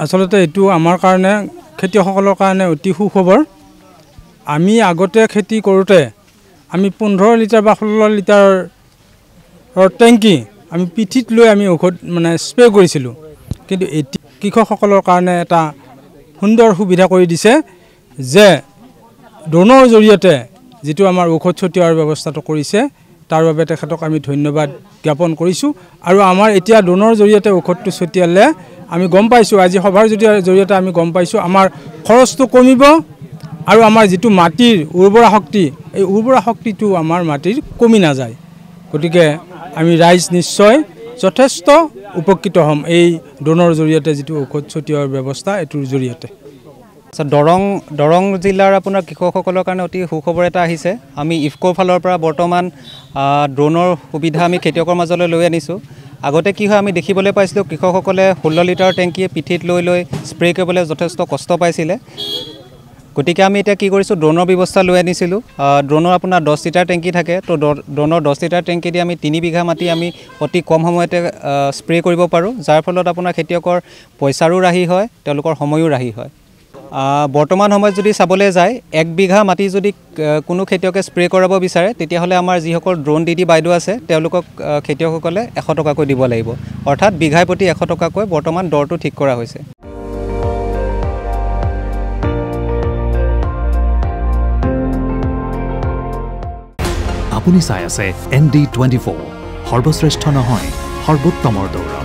আচলতে এইটো আমাৰ কাৰণে খেতিয়কসকলৰ কাৰণে অতি সুখবৰ। আমি আগতে খেতি কৰোঁতে আমি 15 লিটাৰ বা 16 লিটাৰৰ টেংকি আমি পিঠিত লৈ আমি ঔষধ মানে স্প্ৰে কৰিছিলোঁ। কিন্তু এতিয়া কৃষকসকলৰ কাৰণে এটা সুন্দৰ সুবিধা কৰি দিছে যে ড্ৰোনৰ জৰিয়তে যিটো আমাৰ ঔষধ ছটিওৱাৰ ব্যৱস্থাটো কৰিছে তাৰ বাবে তেখেতক আমি ধন্যবাদ জ্ঞাপন কৰিছোঁ। আৰু আমাৰ এতিয়া ড্ৰোনৰ জৰিয়তে ঔষধটো ছটিয়ালে আমি গম পাইছোঁ, আজি সভাৰ জৰিয়তে আমি গম পাইছোঁ আমাৰ খৰচটো কমিব আৰু আমাৰ যিটো মাটিৰ উৰ্বৰা শক্তি এই উৰ্বৰা শক্তিটো আমাৰ মাটিৰ কমি নাযায়। গতিকে আমি ৰাইজ নিশ্চয় যথেষ্ট উপকৃত হ'ম এই ড্ৰোনৰ জৰিয়তে যিটো ঔষধ ছটিওৱাৰ ব্যৱস্থা এইটোৰ জৰিয়তে। দৰং জিলাৰ আপোনাৰ কৃষকসকলৰ কাৰণে অতি সুখবৰ এটা আহিছে। আমি ইফকোৰ ফালৰ পৰা বৰ্তমান ড্ৰোনৰ সুবিধা আমি খেতিয়কৰ মাজলৈ লৈ আনিছোঁ। আগতে কি হয় আমি দেখিবলৈ পাইছিলোঁ কৃষকসকলে 16 লিটাৰ টেংকি পিঠিত লৈ স্প্ৰে কৰিবলৈ যথেষ্ট কষ্ট পাইছিলে। গতিকে আমি এতিয়া কি কৰিছোঁ ড্ৰোনৰ ব্যৱস্থা লৈ আনিছিলোঁ। ড্ৰোনৰ আপোনাৰ 10 লিটাৰ টেংকি থাকে, তো ড্ৰোনৰ 10 লিটাৰ টেংকি দি আমি 3 বিঘা মাটি আমি অতি কম সময়তে স্প্ৰে কৰিব পাৰোঁ, যাৰ ফলত আপোনাৰ খেতিয়কৰ পইচাৰো ৰাহি হয়, তেওঁলোকৰ সময়ো ৰাহি হয়। বৰ্তমান সময়ত যদি চাবলৈ যায় 1 বিঘা মাটি যদি কোনো খেতিয়কে স্প্ৰে কৰাব বিচাৰে তেতিয়াহ'লে আমাৰ যিসকল ড্ৰোন দিদি বাইদেউ আছে তেওঁলোকক খেতিয়কসকলে 100 টকাকৈ দিব লাগিব, অৰ্থাৎ বিঘাই প্ৰতি 100 টকাকৈ বৰ্তমান দৰটো ঠিক কৰা হৈছে। আপুনি চাই আছে ND24, সৰ্বশ্ৰেষ্ঠ নহয় সৰ্বোত্তমৰ দৌৰ।